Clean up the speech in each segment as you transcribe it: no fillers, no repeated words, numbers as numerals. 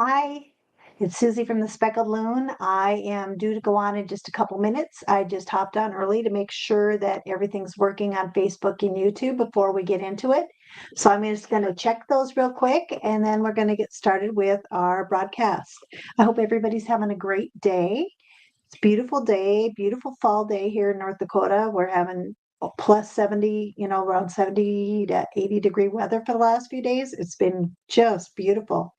Hi, it's Susie from the Speckled Loon. I am due to go on in just a couple minutes. I just hopped on early to make sure that everything's working on Facebook and YouTube before we get into it. So I'm just going to check those real quick and then we're going to get started with our broadcast. I hope everybody's having a great day. It's a beautiful day, beautiful fall day here in North Dakota. We're having plus 70, around 70 to 80-degree weather for the last few days. It's been just beautiful.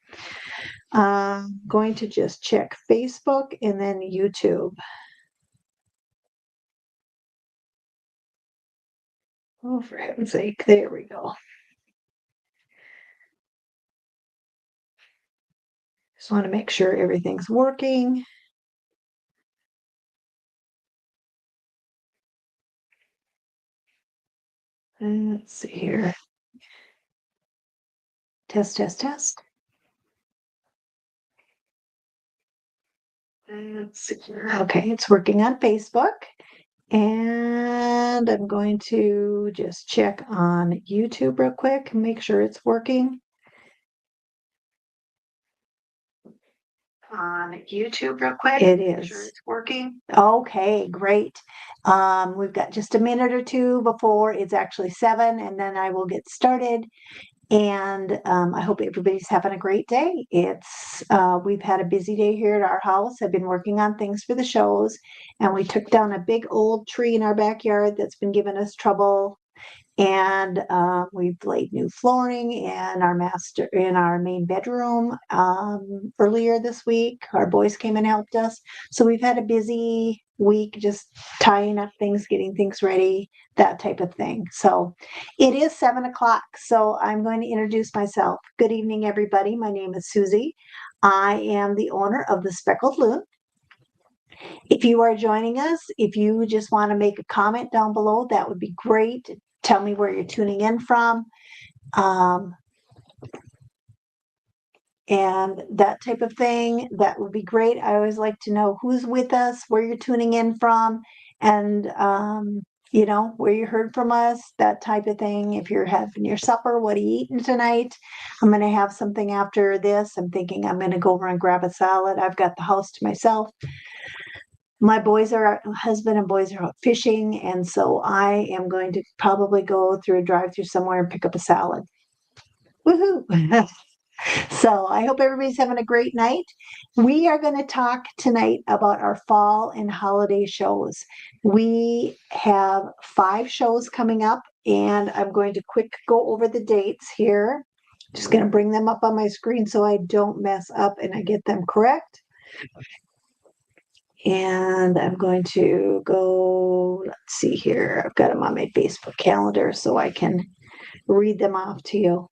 Going to just check Facebook and then YouTube. Oh, for heaven's sake, there we go. Just want to make sure everything's working. Let's see here. Test, test, test. Let's see here. Okay, it's working on Facebook. And I'm going to just check on YouTube real quick and make sure it's working. On YouTube real quick. It is. Make sure it's working. Okay, great. We've got just a minute or two before it's actually 7, and then I will get started. And I hope everybody's having a great day. We've had a busy day here at our house. I've been working on things for the shows, and we took down a big old tree in our backyard that's been giving us trouble. And we've laid new flooring in our main bedroom earlier this week. Our boys came and helped us. So we've had a busy week just tying up things, getting things ready, that type of thing. So it is 7 o'clock. So I'm going to introduce myself. Good evening, everybody. My name is Susie. I am the owner of the Speckled Loon. If you are joining us, if you just want to make a comment down below, that would be great. Tell me where you're tuning in from. And that type of thing, that would be great. I always like to know who's with us, where you're tuning in from, and where you heard from us, that type of thing. If you're having your supper, what are you eating tonight? I'm going to have something after this. I'm thinking I'm going to go over and grab a salad. I've got the house to myself. My husband and boys are out fishing, and so I am going to probably go through a drive-through somewhere and pick up a salad. Woohoo! So I hope everybody's having a great night. We are going to talk tonight about our fall and holiday shows. We have 5 shows coming up, and I'm going to quick go over the dates here. Just going to bring them up on my screen so I don't mess up and I get them correct. And I'm going to go, let's see here. I've got them on my Facebook calendar so I can read them off to you.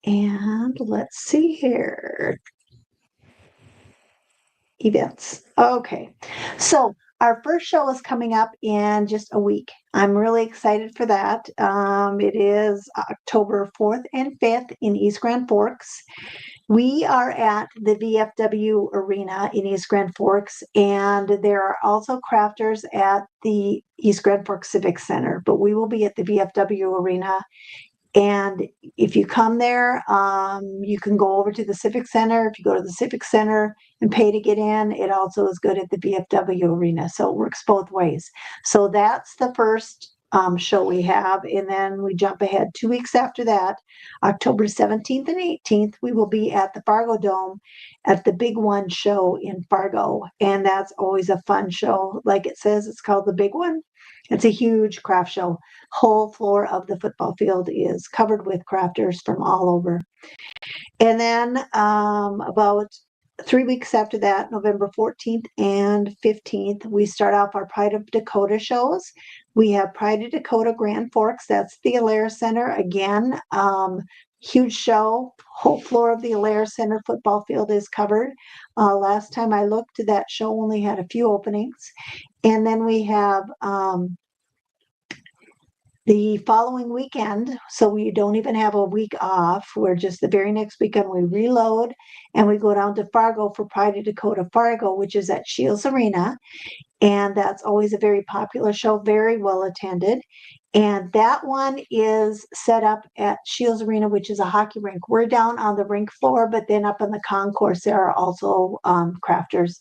And let's see here. Events. Okay. So our first show is coming up in just a week. I'm really excited for that. It is October 4th and 5th in East Grand Forks. We are at the VFW Arena in East Grand Forks, and there are also crafters at the East Grand Forks Civic Center, but we will be at the VFW Arena. And if you come there, you can go over to the Civic Center. If you go to the Civic Center and pay to get in, it also is good at the VFW Arena. So it works both ways. So that's the first show we have. And then we jump ahead 2 weeks after that, October 17th and 18th, we will be at the Fargo Dome at the Big One show in Fargo. And that's always a fun show. Like it says, it's called the Big One. It's a huge craft show. Whole floor of the football field is covered with crafters from all over. And then about 3 weeks after that, November 14th and 15th, we start off our Pride of Dakota shows. We have Pride of Dakota Grand Forks. That's the Allaire Center. Again, huge show. Whole floor of the Allaire Center football field is covered. Last time I looked, that show only had a few openings. And then we have the following weekend, so we don't even have a week off. We're just the very next weekend we reload and we go down to Fargo for Pride of Dakota Fargo, which is at Shields Arena. And that's always a very popular show, very well attended. And that one is set up at Shields Arena, which is a hockey rink. We're down on the rink floor, but then up in the concourse, there are also crafters.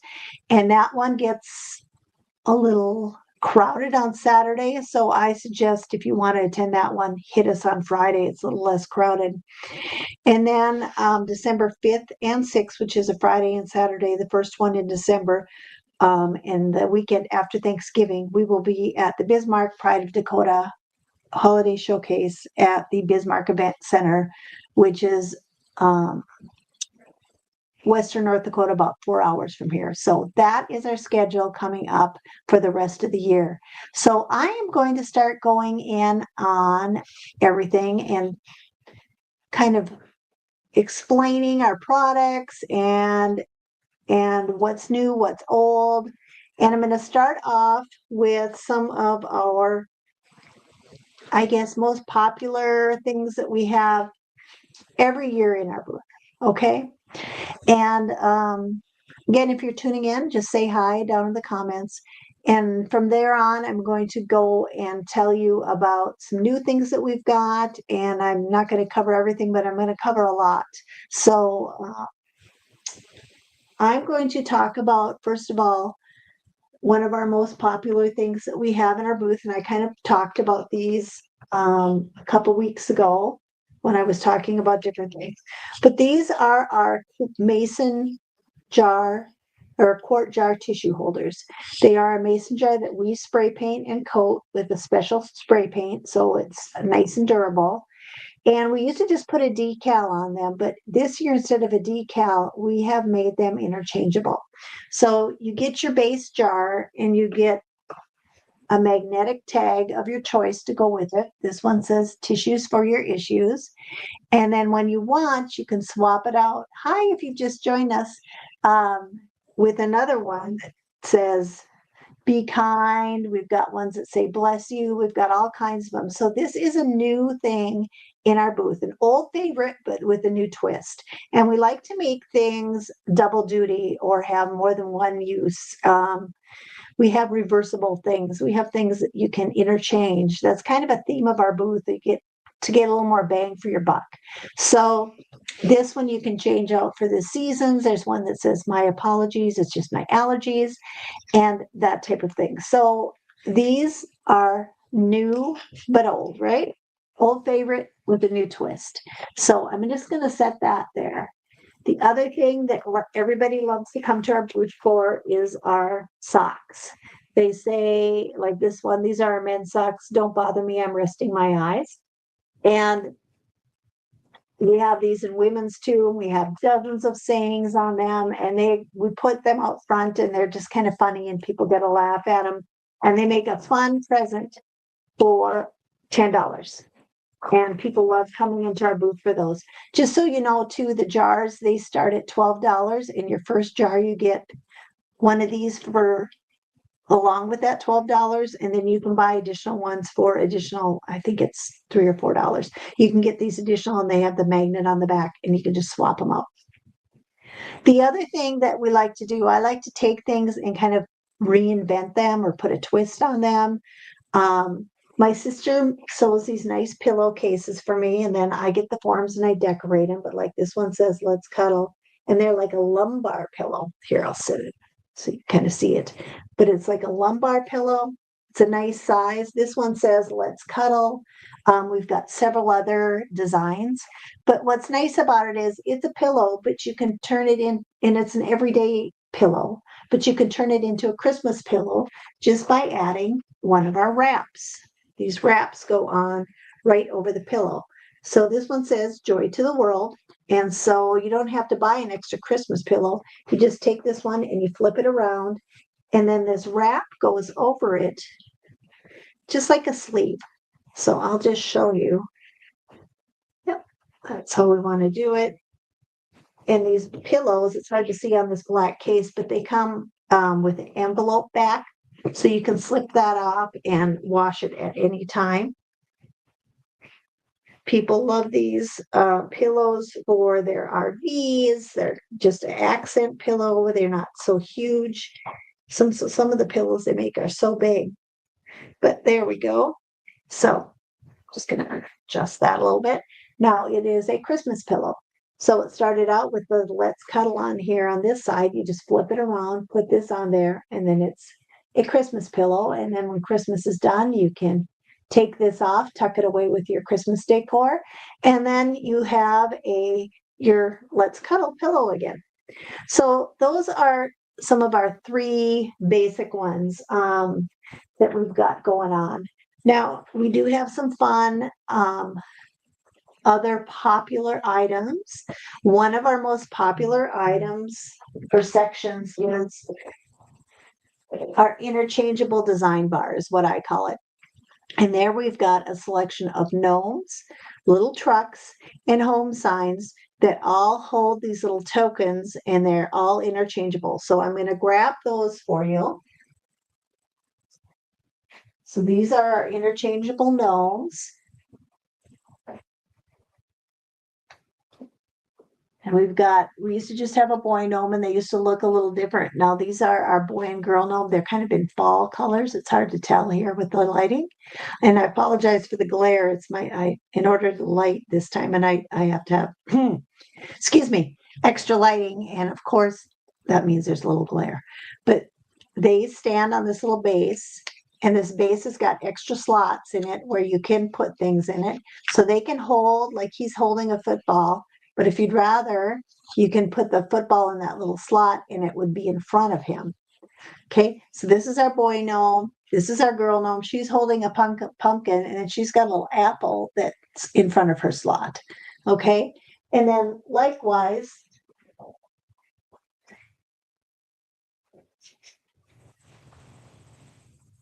And that one gets a little crowded on Saturday. So I suggest if you want to attend that one, hit us on Friday. It's a little less crowded. And then December 5th and 6th, which is a Friday and Saturday, the first one in December, and the weekend after Thanksgiving, we will be at the Bismarck Pride of Dakota Holiday Showcase at the Bismarck Event Center, which is Western North Dakota, about 4 hours from here. So that is our schedule coming up for the rest of the year. So I am going to start going in on everything and kind of explaining our products and what's new, what's old. And I'm going to start off with some of our, I guess, most popular things that we have every year in our booth. Okay. And again, if you're tuning in, just say hi down in the comments. And from there on, I'm going to go and tell you about some new things that we've got. And I'm not going to cover everything, but I'm going to cover a lot. So I'm going to talk about, first of all, one of our most popular things that we have in our booth. And I kind of talked about these a couple weeks ago when I was talking about different things. But these are our mason jar or quart jar tissue holders. They are a mason jar that we spray paint and coat with a special spray paint, so it's nice and durable. And we used to just put a decal on them, but this year, instead of a decal, we have made them interchangeable. So you get your base jar and you get a magnetic tag of your choice to go with it. This one says tissues for your issues. And then when you want, you can swap it out. Hi, if you've just joined us, with another one that says be kind. We've got ones that say bless you. We've got all kinds of them. So this is a new thing in our booth, an old favorite, but with a new twist. And we like to make things double duty or have more than one use. We have reversible things. We have things that you can interchange. That's kind of a theme of our booth. You get to get a little more bang for your buck. So this one you can change out for the seasons. There's one that says my apologies. It's just my allergies and that type of thing. So these are new but old, right? Old favorite with a new twist. So I'm just going to set that there. The other thing that everybody loves to come to our booth for is our socks. They say, like this one, these are our men's socks. Don't bother me. I'm resting my eyes. And we have these in women's too. We have dozens of sayings on them, and we put them out front, and they're just kind of funny, and people get a laugh at them, and they make a fun present for $10. And people love coming into our booth for those. Just so you know, too, the jars, they start at $12. In your first jar, you get one of these for along with that $12, and then you can buy additional ones for additional, I think it's $3 or $4. You can get these additional, and they have the magnet on the back, and you can just swap them out. The other thing that we like to do, I like to take things and kind of reinvent them or put a twist on them. My sister sews these nice pillowcases for me, and then I get the forms and I decorate them. But like this one says, let's cuddle. And they're like a lumbar pillow. Here, I'll sit it so you kind of see it. But it's like a lumbar pillow. It's a nice size. This one says, let's cuddle. We've got several other designs. But what's nice about it is it's a pillow, but you can turn it in, and it's an everyday pillow, but you can turn it into a Christmas pillow just by adding one of our wraps. These wraps go on right over the pillow. So this one says joy to the world. And so you don't have to buy an extra Christmas pillow. You just take this one and you flip it around. And then this wrap goes over it, just like a sleeve. So I'll just show you. Yep, that's how we want to do it. And these pillows, it's hard to see on this black case, but they come with an envelope back. So you can slip that off and wash it at any time. People love these pillows for their RVs. They're just an accent pillow. They're not so huge. Some of the pillows they make are so big, but there we go. So just going to adjust that a little bit. Now it is a Christmas pillow. So it started out with the Let's Cuddle on here on this side. You just flip it around, put this on there, and then it's a Christmas pillow. And then when Christmas is done, you can take this off, tuck it away with your Christmas decor, and then you have your Let's Cuddle pillow again. So those are some of our three basic ones that we've got going on. Now, we do have some fun other popular items. One of our most popular items or sections is our interchangeable design bar, is what I call it. And there we've got a selection of gnomes, little trucks, and home signs that all hold these little tokens, and they're all interchangeable. So I'm going to grab those for you. So these are our interchangeable gnomes. And we used to just have a boy gnome and they used to look a little different. Now these are our boy and girl gnome. They're kind of in fall colors. It's hard to tell here with the lighting. And I apologize for the glare. It's in order to light this time, and I have to have, excuse me, extra lighting. And of course, that means there's a little glare. But they stand on this little base, and this base has got extra slots in it where you can put things in it. So they can hold, like he's holding a football. But if you'd rather, you can put the football in that little slot and it would be in front of him. Okay, so this is our boy gnome. This is our girl gnome. She's holding a pumpkin, and then she's got a little apple that's in front of her slot. Okay, and then likewise,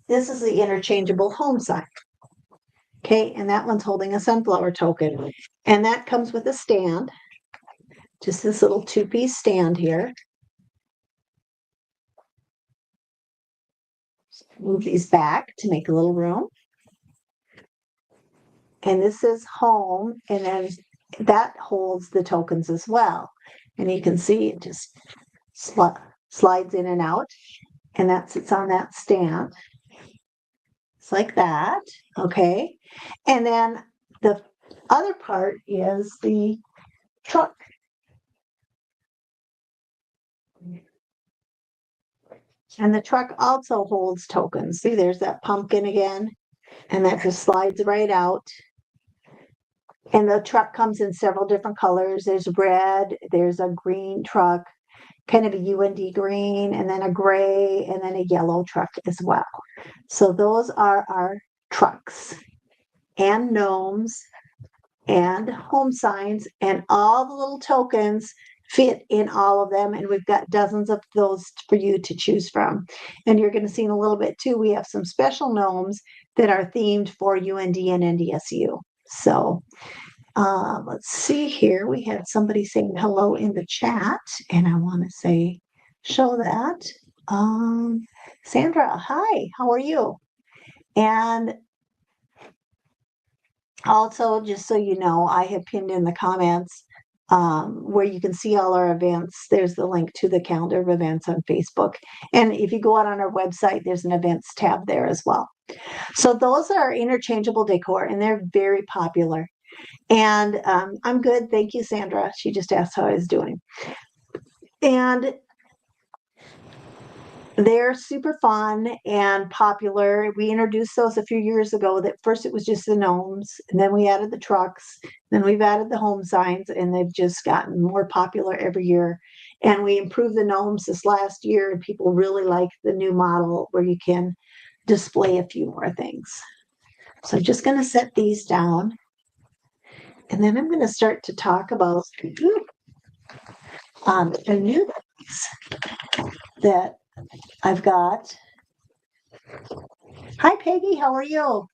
this is the interchangeable home sign. Okay, and that one's holding a sunflower token. And that comes with a stand. Just this little two-piece stand here. Move these back to make a little room. And this is home, and then that holds the tokens as well. And you can see it just slides in and out, and that sits on that stand. It's like that, okay? And then the other part is the truck. And the truck also holds tokens. See, there's that pumpkin again, and that just slides right out. And the truck comes in several different colors. There's red, there's a green truck, kind of a UND green, and then a gray, and then a yellow truck as well. So those are our trucks and gnomes and home signs, and all the little tokens fit in all of them, and we've got dozens of those for you to choose from. And you're going to see in a little bit too, we have some special gnomes that are themed for UND and NDSU. So let's see here. We had somebody saying hello in the chat, and I want to say, show that. Sandra, hi, how are you? And also, just so you know, I have pinned in the comments where you can see all our events. There's the link to the calendar of events on Facebook. And if you go out on our website, there's an events tab there as well. So those are interchangeable decor, and they're very popular. And I'm good. Thank you, Sandra. She just asked how I was doing. And they're super fun and popular. We introduced those a few years ago. That first it was just the gnomes, and then we added the trucks, then we've added the home signs, and they've just gotten more popular every year. And we improved the gnomes this last year, and people really like the new model where you can display a few more things. So I'm just going to set these down, and then I'm going to start to talk about the new things that I've got. Hi, Peggy. How are you?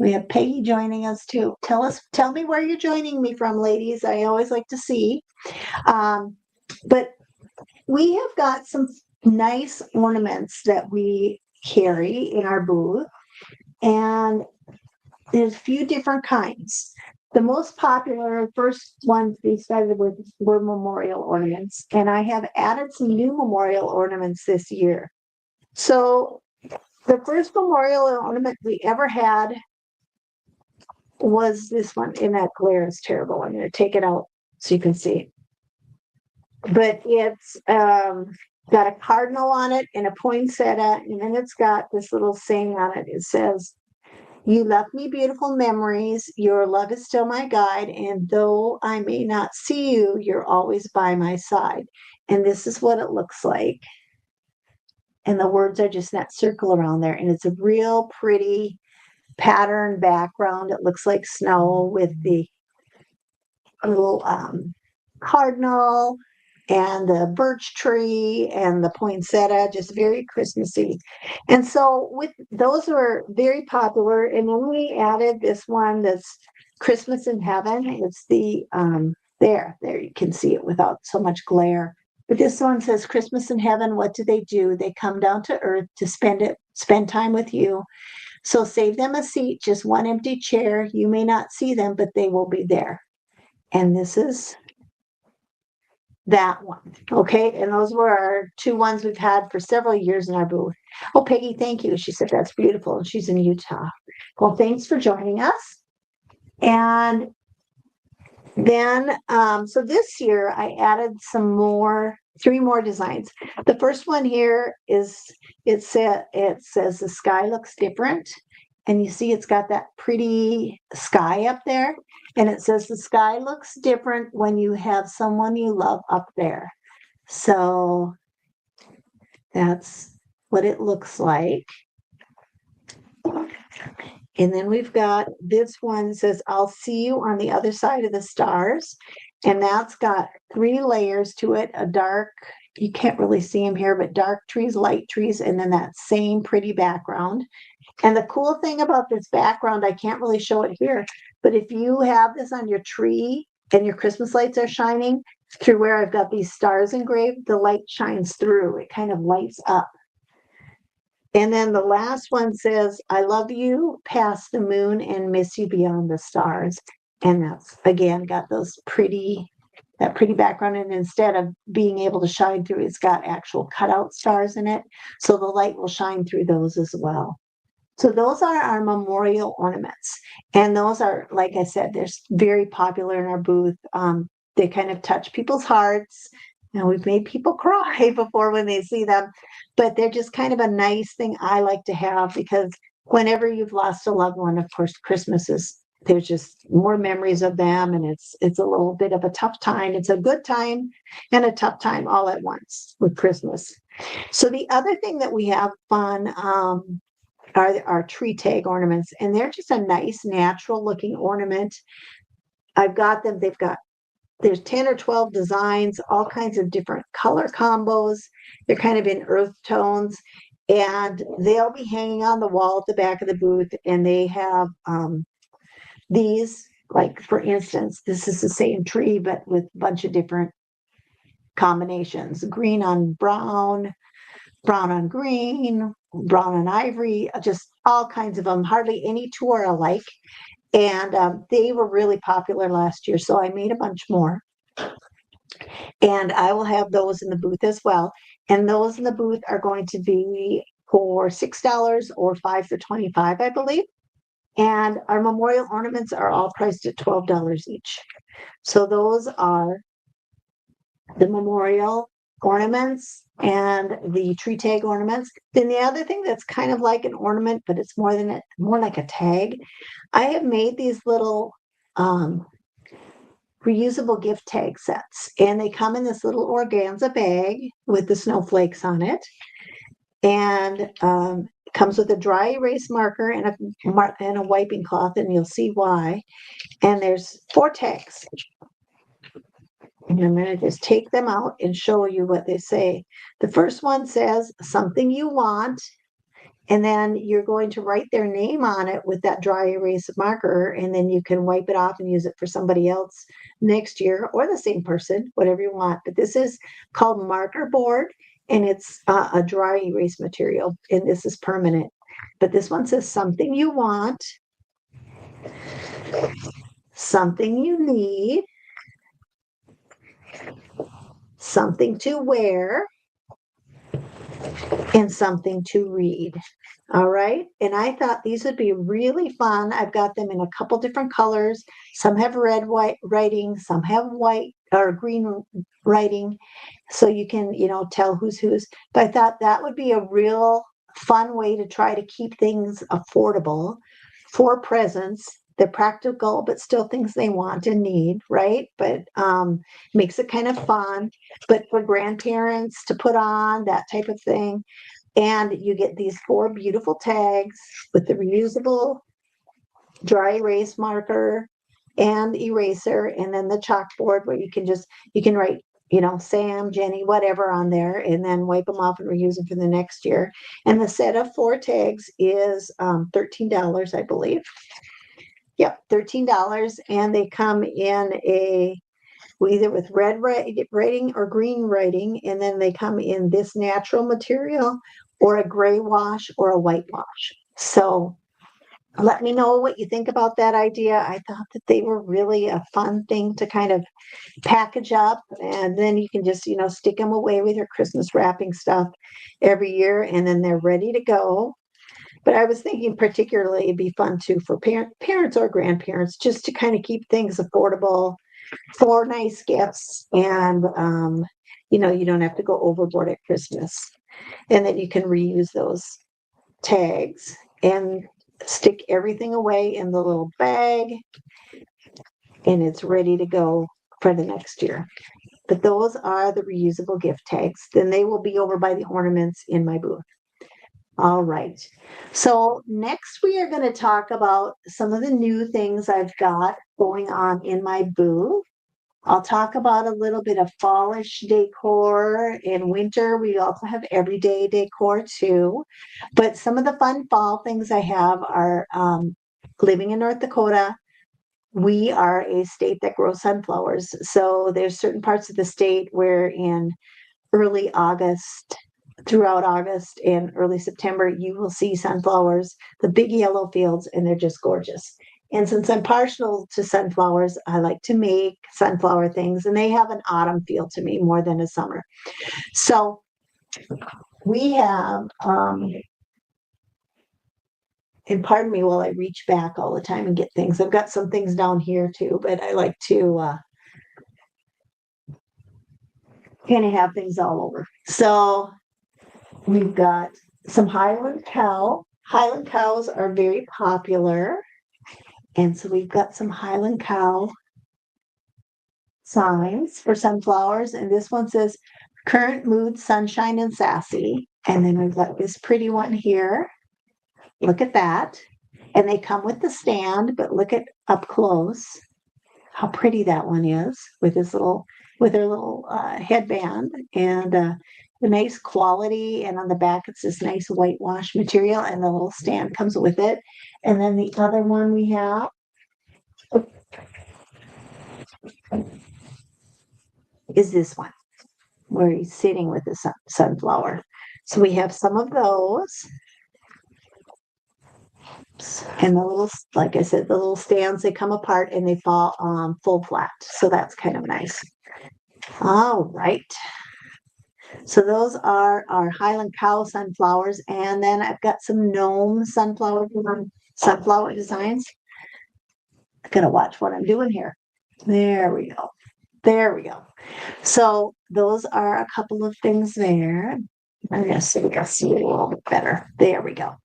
We have Peggy joining us too. Tell me where you're joining me from, ladies. I always like to see. But we have got some nice ornaments that we carry in our booth, and there's a few different kinds. The most popular first ones we started with were memorial ornaments, and I have added some new memorial ornaments this year. So the first memorial ornament we ever had was this one, and that glare is terrible. I'm going to take it out so you can see. But it's got a cardinal on it and a poinsettia, and then it's got this little saying on it. It says, "You left me beautiful memories. Your love is still my guide. And though I may not see you, you're always by my side." And this is what it looks like. And the words are just that circle around there. And it's a real pretty pattern background. It looks like snow with the little cardinal and the birch tree and the poinsettia, just very Christmassy. And so with those were very popular. And then we added this one that's Christmas in Heaven. It's the there you can see it without so much glare. But this one says, "Christmas in Heaven, what do? They come down to earth to spend time with you. So save them a seat, just one empty chair. You may not see them, but they will be there." And this is that one. Okay. And those were our two ones we've had for several years in our booth. Oh, Peggy, thank you. She said that's beautiful. And she's in Utah. Well, thanks for joining us. And then, so this year I added three more designs. The first one here is it says the sky looks different. And you see it's got that pretty sky up there. And it says the sky looks different when you have someone you love up there. So that's what it looks like. And then we've got this one that says, "I'll see you on the other side of the stars." And that's got three layers to it, a dark, you can't really see them here, but dark trees, light trees, and then that same pretty background. And the cool thing about this background, I can't really show it here, but if you have this on your tree and your Christmas lights are shining through where I've got these stars engraved, the light shines through. It kind of lights up. And then the last one says, "I love you past the moon and miss you beyond the stars." And that's, again, got that pretty background. And instead of being able to shine through, it's got actual cutout stars in it. So the light will shine through those as well. So those are our memorial ornaments. And those are, like I said, they're very popular in our booth. They kind of touch people's hearts. And we've made people cry before when they see them. But they're just kind of a nice thing I like to have because whenever you've lost a loved one, of course, there's just more memories of them. And it's a little bit of a tough time. It's a good time and a tough time all at once with Christmas. So the other thing that we have fun are our tree tag ornaments, and they're just a nice natural looking ornament. I've got them, there's 10 or 12 designs, all kinds of different color combos. They're kind of in earth tones, and they'll be hanging on the wall at the back of the booth. And they have these, like for instance, this is the same tree but with a bunch of different combinations: green on brown, brown on green, brown on ivory, just all kinds of them. Hardly any two are alike. And they were really popular last year, so I made a bunch more. And I will have those in the booth as well. And those in the booth are going to be for $6 or 5 for $25, I believe. And our memorial ornaments are all priced at $12 each. So those are the memorial ornaments and the tree tag ornaments. Then the other thing that's kind of like an ornament, but it's more like a tag. I have made these little reusable gift tag sets, and they come in this little organza bag with the snowflakes on it, and it comes with a dry erase marker and a wiping cloth, and you'll see why. And there's 4 tags. And I'm going to just take them out and show you what they say. The first one says, "Something you want." And then you're going to write their name on it with that dry erase marker. And then you can wipe it off and use it for somebody else next year or the same person, whatever you want. But this is called marker board, and it's a dry erase material. And this is permanent. But this one says, "Something you want." something you need, something to wear, and something to read. All right. And I thought these would be really fun. I've got them in a couple different colors. Some have red, white writing, some have white or green writing. So you can, tell who's whose. But I thought that would be a real fun way to try to keep things affordable for presents. They're practical, but still things they want and need, right? But makes it kind of fun. But for grandparents to put on, that type of thing. And you get these 4 beautiful tags with the reusable dry erase marker and eraser, and then the chalkboard where you can write, Sam, Jenny, whatever on there, and then wipe them off and reuse them for the next year. And the set of 4 tags is $13, I believe. Yep, $13, and they come in either with red writing or green writing, and then they come in this natural material or a gray wash or a white wash. So let me know what you think about that idea. I thought that they were really a fun thing to kind of package up, and then you can just, stick them away with your Christmas wrapping stuff every year, and then they're ready to go. But I was thinking particularly it'd be fun too for parents or grandparents just to kind of keep things affordable for nice gifts, and you don't have to go overboard at Christmas, and then you can reuse those tags and stick everything away in the little bag, and it's ready to go for the next year. But those are the reusable gift tags. Then they will be over by the ornaments in my booth. All right. So next we are going to talk about some of the new things I've got going on in my booth. I'll talk about a little bit of fallish decor. In winter, we also have everyday decor too. But some of the fun fall things I have are living in North Dakota. We are a state that grows sunflowers. So there's certain parts of the state where in early August, throughout August and early September, you will see sunflowers, the big yellow fields, and they're just gorgeous. And since I'm partial to sunflowers, I like to make sunflower things, and they have an autumn feel to me more than a summer. So we have, and pardon me while I reach back all the time and get things. I've got some things down here too, but I like to kind of have things all over. So we've got some Highland cow. Highland cows are very popular. And so we've got some Highland cow signs for sunflowers. And this one says current mood, sunshine, and sassy. And then we've got this pretty one here. Look at that. And they come with the stand, but look at up close how pretty that one is with her little headband, and the nice quality. And on the back, it's this nice whitewash material, and the little stand comes with it. And then the other one we have is this one where he's sitting with the sunflower. So we have some of those. And the little, like I said, the little stands, they come apart and they fall full flat. So that's kind of nice. All right. So those are our Highland cow sunflowers. And then I've got some gnome sunflower designs. I gotta watch what I'm doing here. There we go. There we go. So those are a couple of things there. I'm gonna see a little bit better. There we go.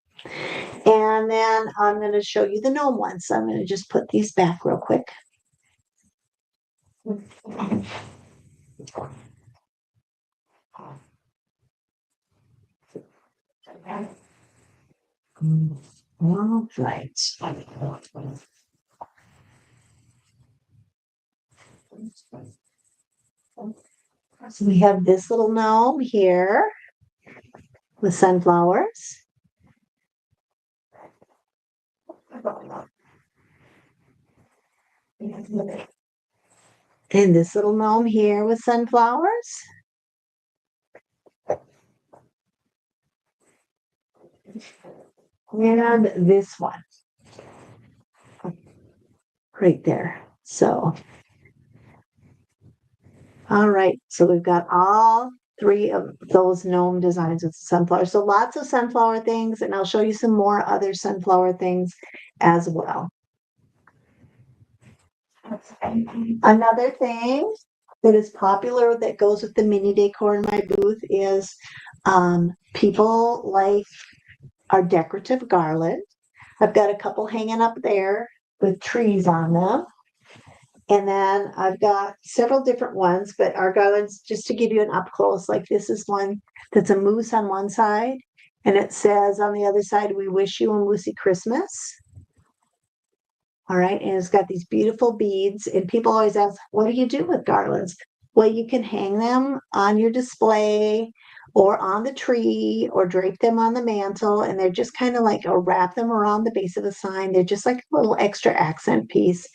And then I'm going to show you the gnome ones. So I'm going to just put these back real quick. All right. So we have this little gnome here with sunflowers. And this little gnome here with sunflowers. And this one. right there. So, all right. So we've got all three of those gnome designs with sunflower. So lots of sunflower things, and I'll show you some more other sunflower things as well. Another thing that is popular that goes with the mini decor in my booth is people like our decorative garland. I've got a couple hanging up there with trees on them. And then I've got several different ones, but our garlands, just to give you an up close, like this is one that's a moose on one side, and it says on the other side, "We wish you a moosey Christmas." All right, and it's got these beautiful beads, and people always ask, what do you do with garlands? Well, you can hang them on your display or on the tree or drape them on the mantle, and they're just kind of like, or wrap them around the base of the sign. They're just like a little extra accent piece,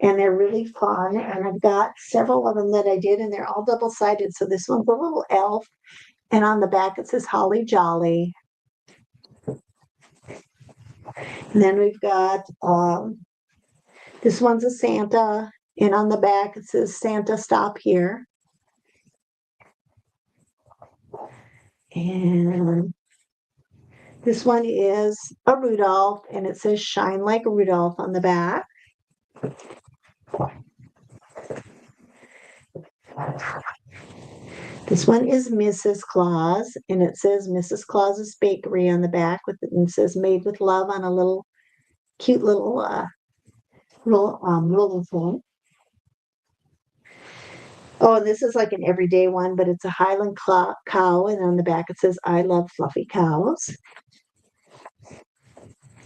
and they're really fun. And I've got several of them that I did, and they're all double-sided. So this one's a little elf, and on the back it says Holly Jolly. And then we've got this one's a Santa, and on the back it says Santa Stop Here. And this one is a Rudolph, and it says Shine Like Rudolph on the back. This one is Mrs. Claus, and it says Mrs. Claus's Bakery on the back, and it says Made with Love on a little cute little roll thing. Oh, and this is like an everyday one, but it's a Highland cow, and on the back it says I love fluffy cows.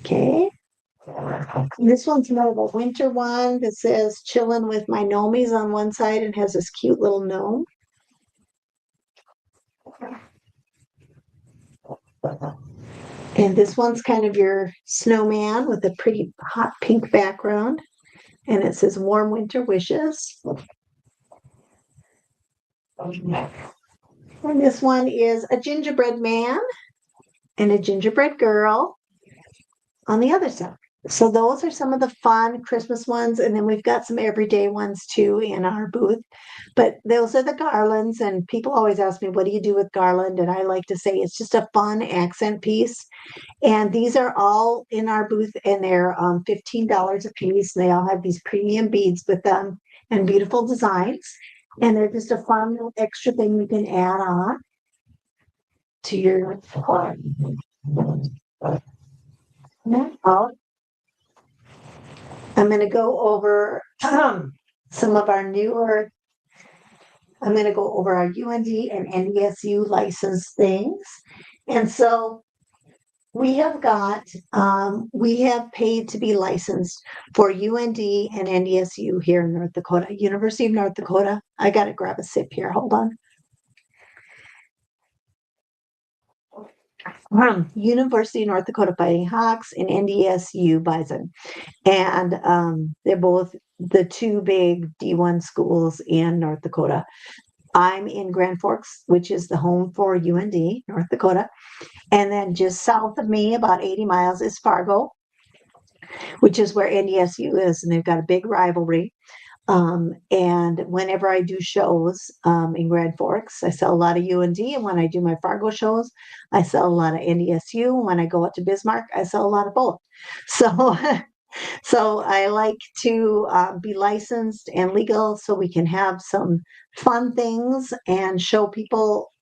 Okay. This one's more of a winter one that says chilling with my gnomies on one side and has this cute little gnome. And this one's kind of your snowman with a pretty hot pink background. And it says warm winter wishes. And this one is a gingerbread man and a gingerbread girl on the other side. So those are some of the fun Christmas ones. And then we've got some everyday ones too in our booth. But those are the garlands. And people always ask me, what do you do with garland? And I like to say it's just a fun accent piece. And these are all in our booth, and they're $15 a piece. And they all have these premium beads with them and beautiful designs. And they're just a fun little extra thing you can add on to your I'm going to go over some of our newer, I'm going to go over our UND and NDSU license things. And so we have paid to be licensed for UND and NDSU here in North Dakota, University of North Dakota. I got to grab a sip here. Hold on. University of North Dakota Fighting Hawks and NDSU Bison. And they're both the two big D1 schools in North Dakota. I'm in Grand Forks, which is the home for UND, North Dakota. And then just south of me, about 80 miles, is Fargo, which is where NDSU is. And they've got a big rivalry. And whenever I do shows in Grand Forks, I sell a lot of UND. And when I do my Fargo shows, I sell a lot of NDSU. When I go out to Bismarck, I sell a lot of both. So, so I like to be licensed and legal so we can have some fun things and show people,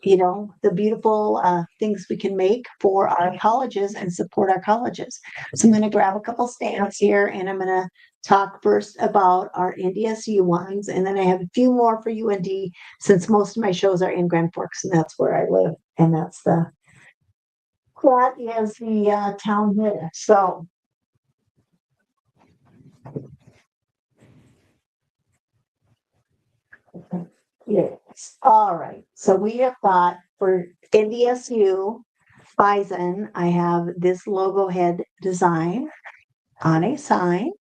the beautiful things we can make for our colleges and support our colleges. So I'm going to grab a couple stands here, and I'm going to talk first about our NDSU ones, and then I have a few more for UND since most of my shows are in Grand Forks, and that's where I live, and that is the town here. So yes. All right. So we have got for NDSU Bison, I have this logo head design on a sign.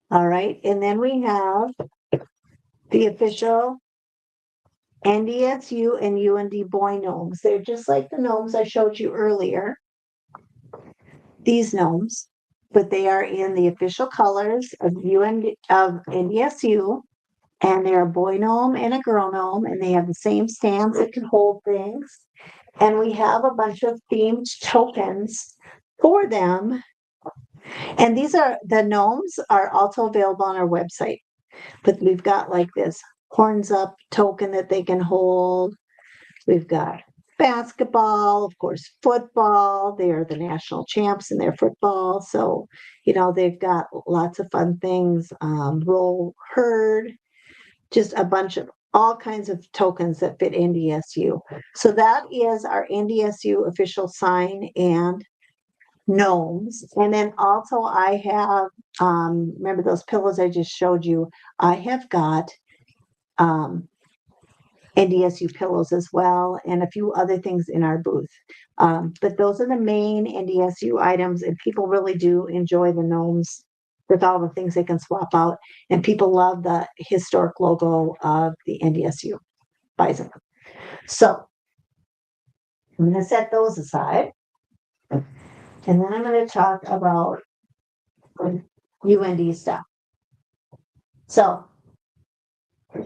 All right. And then we have the official NDSU and UND boy gnomes. They're just like the gnomes I showed you earlier. these gnomes, but they are in the official colors of NDSU, and they're a boy gnome and a girl gnome, and they have the same stands that can hold things. And we have a bunch of themed tokens for them. And the gnomes are also available on our website. But we've got like this horns up token that they can hold. We've got basketball, of course, football. They are the national champs in their football. So, they've got lots of fun things. Roll herd, just a bunch of all kinds of tokens that fit NDSU. So that is our NDSU official sign and gnomes. And then also I have, remember those pillows I just showed you? I have got NDSU pillows as well, and a few other things in our booth. But those are the main NDSU items, and people really do enjoy the gnomes with all the things they can swap out. And people love the historic logo of the NDSU bison. So I'm going to set those aside. And then I'm going to talk about UND stuff. So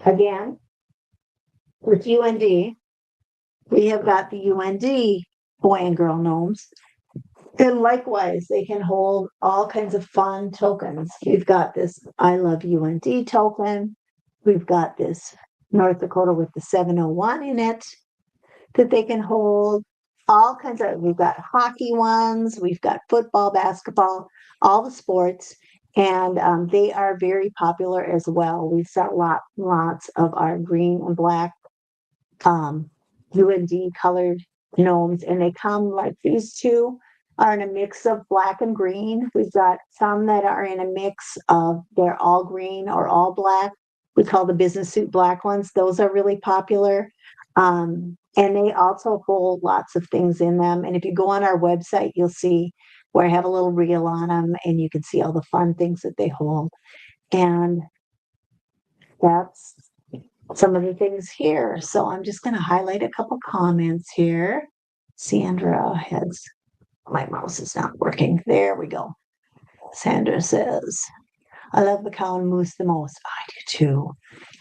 again, with UND, we have got the UND boy and girl gnomes. And likewise, they can hold all kinds of fun tokens. We've got this I Love UND token. We've got this North Dakota with the 701 in it that they can hold. All kinds of, we've got hockey ones, we've got football, basketball, all the sports. And they are very popular as well. We sell lots of our green and black UND colored gnomes, and they come like these two are in a mix of black and green. We've got some that are in a mix of they're all green or all black. We call the business suit black ones. Those are really popular. And they also hold lots of things in them. And if you go on our website, you'll see where I have a little reel on them, and you can see all the fun things that they hold. And that's some of the things here. So I'm just going to highlight a couple comments here. Sandra has, my mouse is not working. There we go. Sandra says, I love the cow and moose the most. I do too.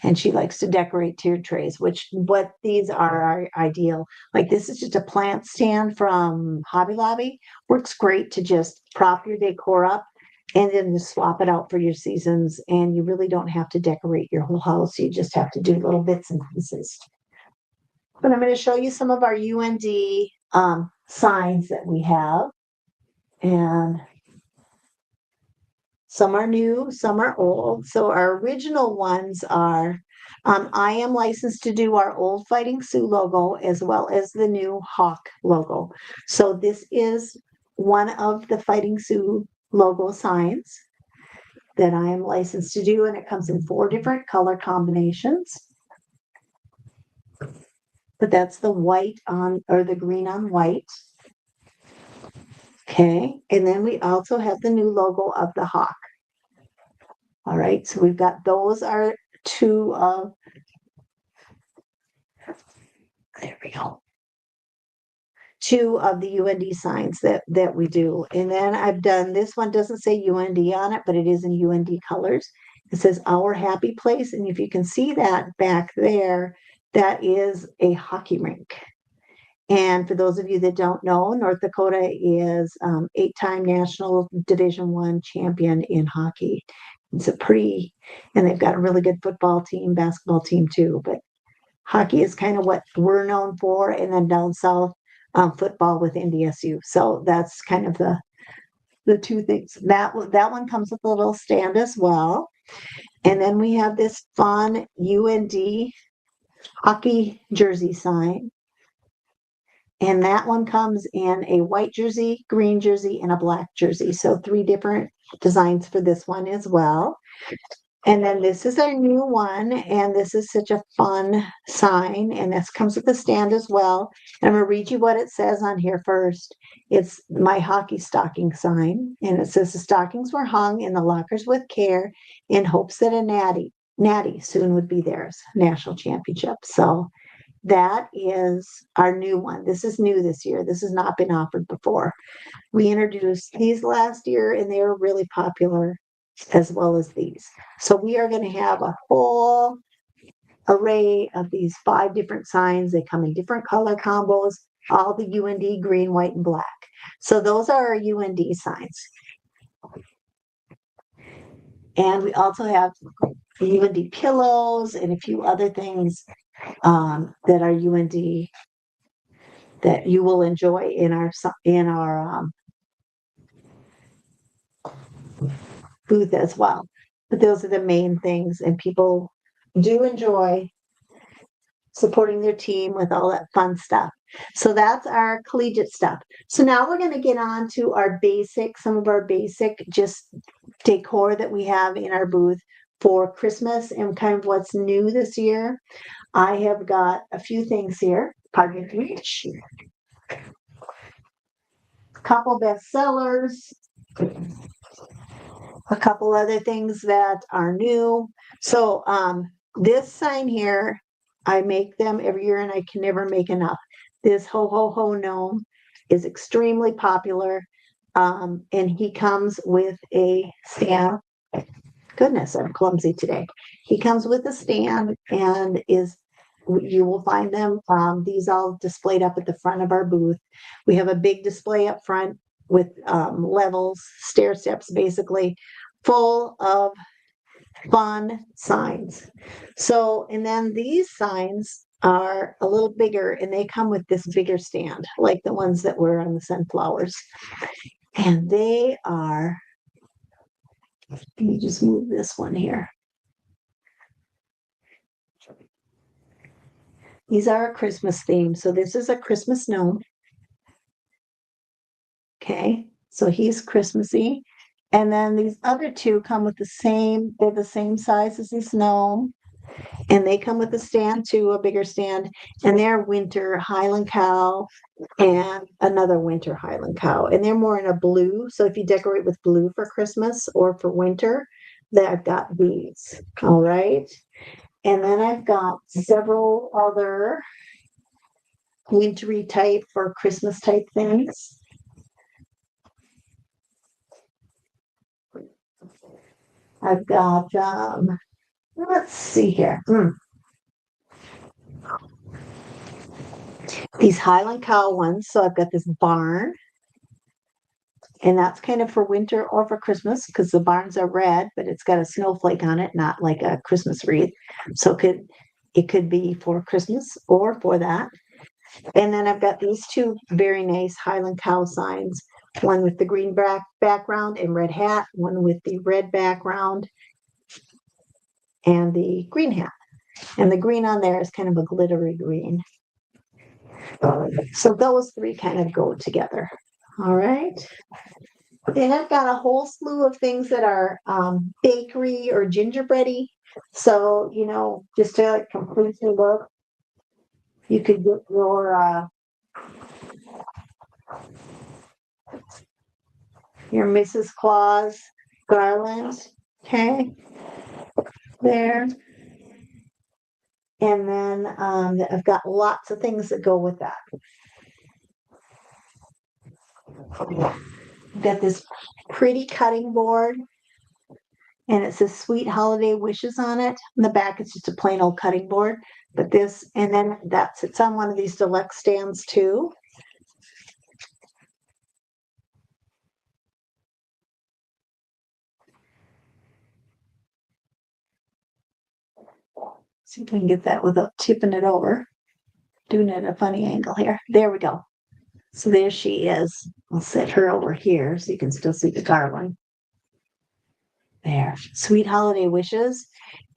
And she likes to decorate tiered trays, which what these are ideal. Like this is just a plant stand from Hobby Lobby. Works great to just prop your decor up and then just swap it out for your seasons. And you really don't have to decorate your whole house. You just have to do little bits and pieces. But I'm going to show you some of our UND signs that we have. And some are new, some are old. So our original ones are, I am licensed to do our old Fighting Sioux logo as well as the new Hawk logo. So this is one of the Fighting Sioux logo signs that I am licensed to do, and it comes in 4 different color combinations. But that's the white on, or the green on white. Okay, and then we also have the new logo of the hawk. All right, so we've got, those are 2 of, there we go. 2 of the UND signs that we do. And then I've done, this one doesn't say UND on it, but it is in UND colors. It says Our Happy Place. And if you can see that back there, that is a hockey rink. And for those of you that don't know, North Dakota is 8-time national Division I champion in hockey. It's a pretty, and they've got a really good football team, basketball team too. But hockey is kind of what we're known for, and then down south, football with NDSU. So that's kind of the 2 things. That one comes with a little stand as well. And then we have this fun UND hockey jersey sign. And that one comes in a white jersey, green jersey, and a black jersey. So 3 different designs for this one as well. And then this is our new one, and this is such a fun sign, and this comes with a stand as well. And I'm going to read you what it says on here first. It's my hockey stocking sign, and it says the stockings were hung in the lockers with care in hopes that a natty soon would be theirs, national championship. So that is our new one. This is new this year. This has not been offered before. We introduced these last year and they were really popular as well as these. So we are going to have a whole array of these 5 different signs. They come in different color combos, all the UND green, white, and black. So those are our UND signs. And we also have UND pillows and a few other things that are UND that you will enjoy in our booth as well. But those are the main things, and people do enjoy supporting their team with all that fun stuff. So that's our collegiate stuff. So now we're going to get on to our basic, some of our basic just decor that we have in our booth for Christmas and kind of what's new this year. I have got a few things here. Pardon me. A couple bestsellers, a couple other things that are new. So this sign here, I make them every year and I can never make enough. This Ho Ho Ho gnome is extremely popular. And he comes with a stand. Goodness, I'm clumsy today. He comes with a stand and you will find them, these all displayed up at the front of our booth. We have a big display up front with levels, stair steps, basically, full of fun signs. So, and then these signs are a little bigger and they come with this bigger stand, like the ones that were on the sunflowers. And they are, let me just move this one here. These are a Christmas theme. So this is a Christmas gnome. Okay, so he's Christmassy. And then these other two come with they're the same size as this gnome. And they come with a stand too, a bigger stand. And they're winter Highland cow and another winter Highland cow. And they're more in a blue. So if you decorate with blue for Christmas or for winter, then I've got these. All right. And then I've got several other wintry type or Christmas type things. I've got, let's see here. These Highland cow ones. So I've got this barn. And that's kind of for winter or for Christmas because the barns are red, but it's got a snowflake on it, not like a Christmas wreath. So it could be for Christmas or for that. And then I've got these two very nice Highland cow signs, one with the green background and red hat, one with the red background and the green hat. And the green on there is kind of a glittery green. So those 3 kind of go together. All right. And I've got a whole slew of things that are bakery or gingerbready. So, just to complete your look, you could get your Mrs. Claus garland, okay, there. And then I've got lots of things that go with that. I've got this pretty cutting board, and it says Sweet Holiday Wishes on it. In the back, it's just a plain old cutting board. But this, and then that sits on one of these deluxe stands too. See if we can get that without tipping it over. Doing it at a funny angle here. There we go. So there she is. I'll set her over here so you can still see the garland. There. Sweet Holiday Wishes.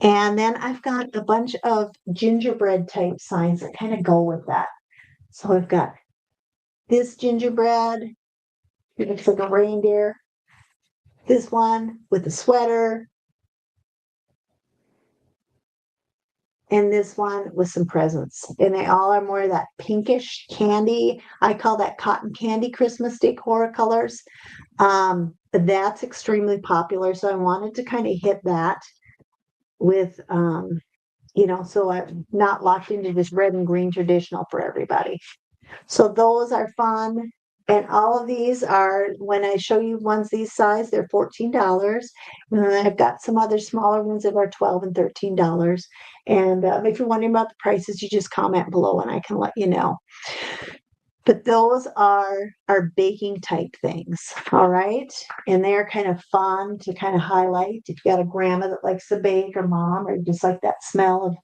And then I've got a bunch of gingerbread type signs that kind of go with that. So I've got this gingerbread. It looks like a reindeer. This one with a sweater. And this one with some presents. And they all are more of that pinkish candy. I call that cotton candy Christmas decor colors. That's extremely popular. So I wanted to kind of hit that with so I'm not locked into this red and green traditional for everybody. So those are fun. And all of these are, when I show you ones these size, they're $14. And then I've got some other smaller ones that are $12 and $13. And if you're wondering about the prices, you just comment below and I can let you know. But those are our baking type things, all right? And they're kind of fun to kind of highlight. If you got a grandma that likes to bake or mom, or just like that smell of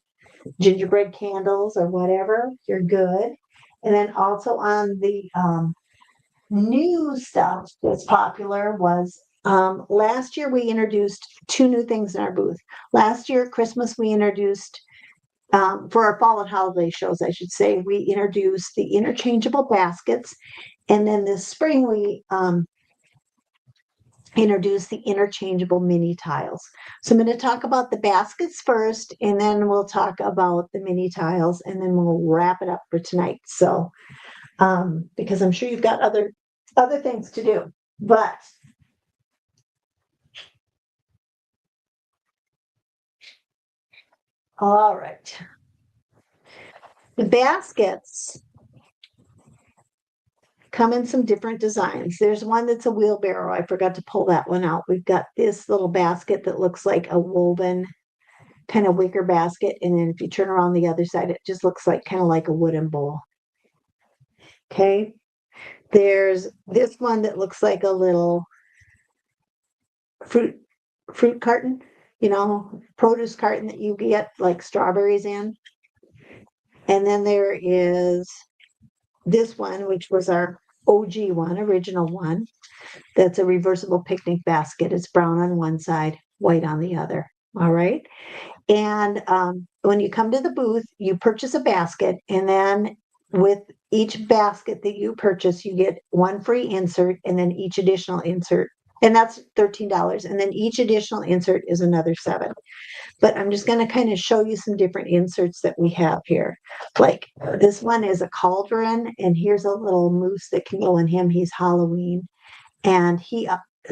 gingerbread candles or whatever, you're good. And then also on the new stuff that's popular was last year we introduced two new things in our booth. Last year at Christmas we introduced for our fall and holiday shows, I should say, we introduced the interchangeable baskets, and then this spring we introduced the interchangeable mini tiles. So I'm going to talk about the baskets first, and then we'll talk about the mini tiles, and then we'll wrap it up for tonight. So because I'm sure you've got other things to do, but all right. The baskets come in some different designs. There's one that's a wheelbarrow. I forgot to pull that one out. We've got this little basket that looks like a woven kind of wicker basket. And then if you turn around the other side, it just looks like kind of like a wooden bowl. Okay. There's this one that looks like a little fruit carton, produce carton that you get like strawberries in. And then there is this one, which was our OG one, original one. That's a reversible picnic basket. It's brown on one side, white on the other. All right. And when you come to the booth, you purchase a basket, and then with each basket that you purchase, you get one free insert, and then each additional insert, and that's $13. And then each additional insert is another $7. But I'm just going to kind of show you some different inserts that we have here. Like this one is a cauldron, and here's a little moose that can go in him. He's Halloween. And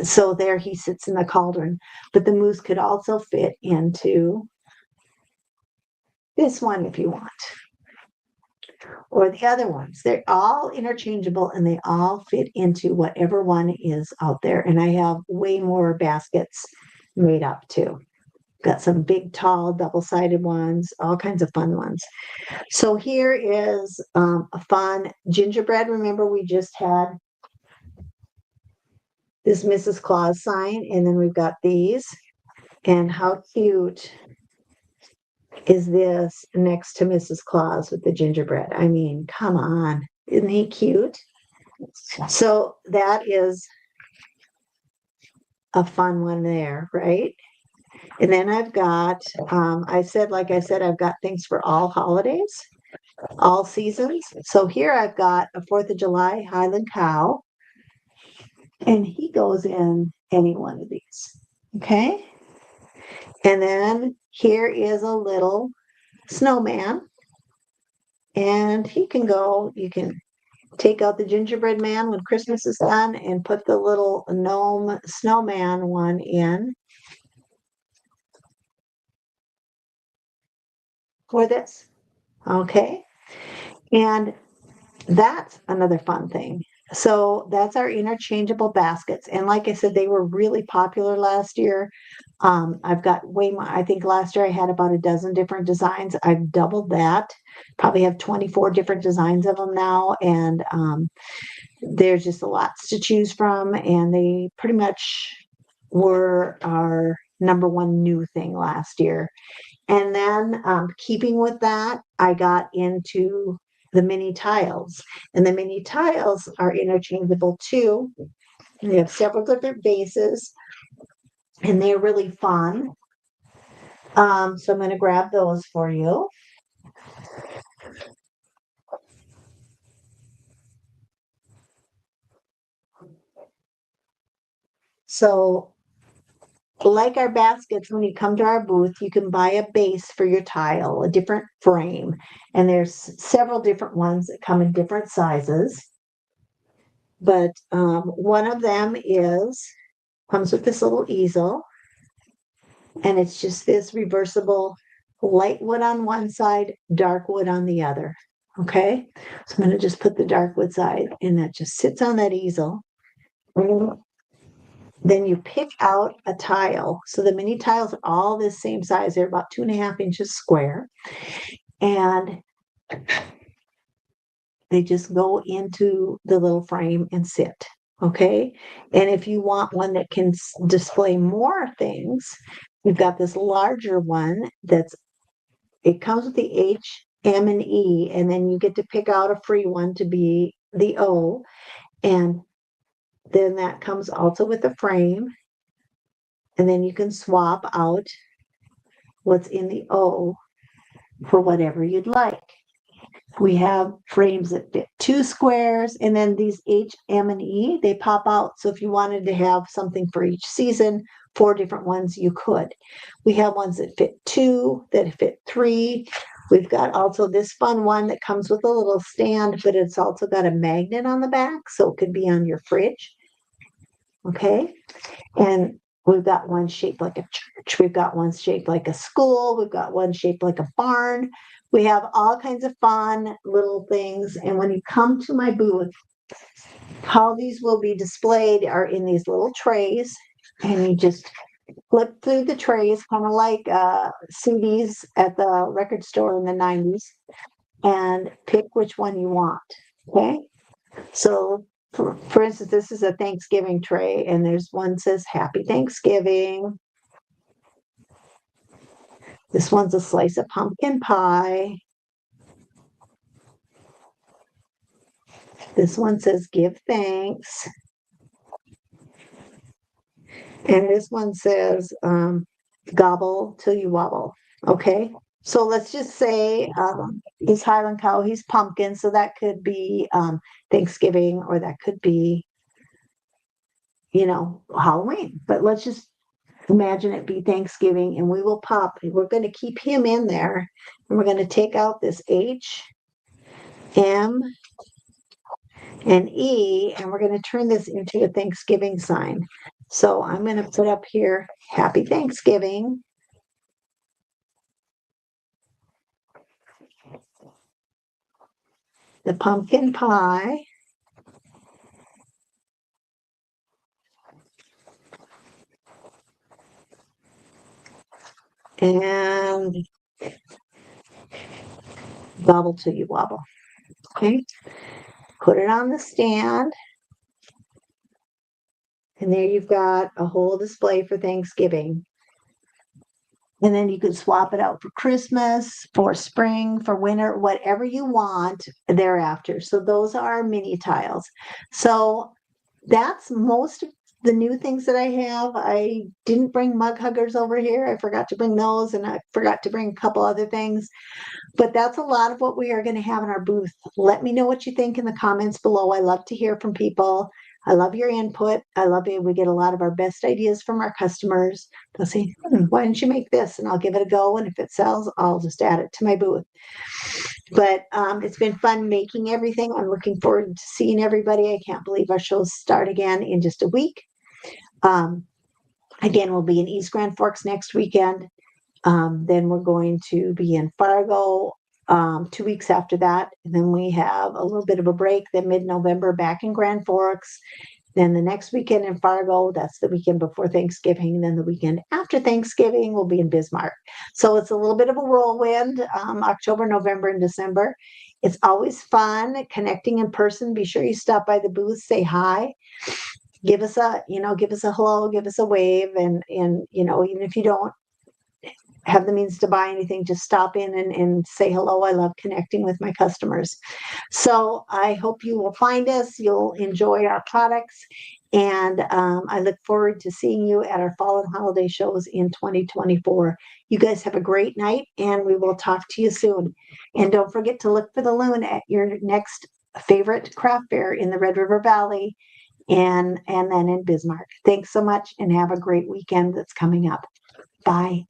so there he sits in the cauldron. But the moose could also fit into this one if you want, or the other ones. They're all interchangeable and they all fit into whatever one is out there. And I have way more baskets made up too. Got some big, tall, double-sided ones, all kinds of fun ones. So here is a fun gingerbread. Remember, we just had this Mrs. Claus sign, and then we've got these. And how cute is this next to Mrs. Claus with the gingerbread? I mean, come on. Isn't he cute? So that is a fun one there, right? And then I've got, like I said, I've got things for all holidays, all seasons. So here I've got a 4th of July Highland cow, and he goes in any one of these. Okay. And then here is a little snowman, and you can take out the gingerbread man when Christmas is done and put the little gnome snowman one in for this. Okay. And that's another fun thing. So that's our interchangeable baskets. And like I said, they were really popular last year. I've got way more. I think last year I had about a dozen different designs. I've doubled that. Probably have 24 different designs of them now. And there's just lots to choose from. And they pretty much were our number one new thing last year. And then keeping with that, I got into the mini tiles. And the mini tiles are interchangeable too. They have several different bases, and they're really fun. So I'm going to grab those for you. So like our baskets, when you come to our booth, you can buy a base for your tile, a different frame. And there's several different ones that come in different sizes. But one of them comes with this little easel. And it's just this reversible light wood on one side, dark wood on the other. Okay, so I'm going to just put the dark wood side, and that just sits on that easel. And then you pick out a tile. So the mini tiles are all this same size. They're about 2.5 inches square. And they just go into the little frame and sit. Okay. And if you want one that can display more things, we've got this larger one it comes with the H, M, and E, and then you get to pick out a free one to be the O. And then that comes also with a frame. And then you can swap out what's in the O for whatever you'd like. We have frames that fit 2 squares, and then these H, M, and E, they pop out. So if you wanted to have something for each season, 4 different ones, you could. We have ones that fit 2, that fit 3. We've got also this fun one that comes with a little stand, but it's also got a magnet on the back, so it could be on your fridge. Okay, and we've got one shaped like a church. We've got one shaped like a school. We've got one shaped like a barn. We have all kinds of fun little things. And when you come to my booth, how these will be displayed are in these little trays. And you just flip through the trays, kind of like CDs at the record store in the 90s, and pick which one you want. Okay. So for instance, this is a Thanksgiving tray, and there's one says Happy Thanksgiving. This one's a slice of pumpkin pie. This one says Give Thanks. And this one says Gobble Till You Wobble. Okay. So let's just say he's Highland Cow, he's pumpkin. So that could be Thanksgiving, or that could be, Halloween. But let's just imagine it be Thanksgiving, and we're going to keep him in there, and we're going to take out this H, M, and E, and we're going to turn this into a Thanksgiving sign. So I'm going to put up here, Happy Thanksgiving. The pumpkin pie. And Gobble Till You Wobble. Okay. Put it on the stand. And there you've got a whole display for Thanksgiving. And then you could swap it out for Christmas, for spring, for winter, whatever you want thereafter. So those are mini tiles. So that's most of the new things that I have. I didn't bring mug huggers over here. I forgot to bring those, and I forgot to bring a couple other things. But that's a lot of what we are going to have in our booth. Let me know what you think in the comments below. I love to hear from people. I love your input. I love it. We get a lot of our best ideas from our customers. They'll say, why didn't you make this? And I'll give it a go. And if it sells, I'll just add it to my booth. But it's been fun making everything. I'm looking forward to seeing everybody. I can't believe our shows start again in just a week. Again, we'll be in East Grand Forks next weekend. Then we're going to be in Fargo 2 weeks after that. And then we have a little bit of a break, then mid-November back in Grand Forks. Then the next weekend in Fargo, that's the weekend before Thanksgiving. And then the weekend after Thanksgiving, we'll be in Bismarck. So it's a little bit of a whirlwind, October, November, and December. It's always fun connecting in person. Be sure you stop by the booth, say hi. Give us a hello, give us a wave. And even if you don't have the means to buy anything, just stop in and say hello. I love connecting with my customers. So I hope you will find us. You'll enjoy our products. And I look forward to seeing you at our fall and holiday shows in 2024. You guys have a great night, and we will talk to you soon. And don't forget to look for the loon at your next favorite craft fair in the Red River Valley and then in Bismarck. Thanks so much, and have a great weekend that's coming up. Bye.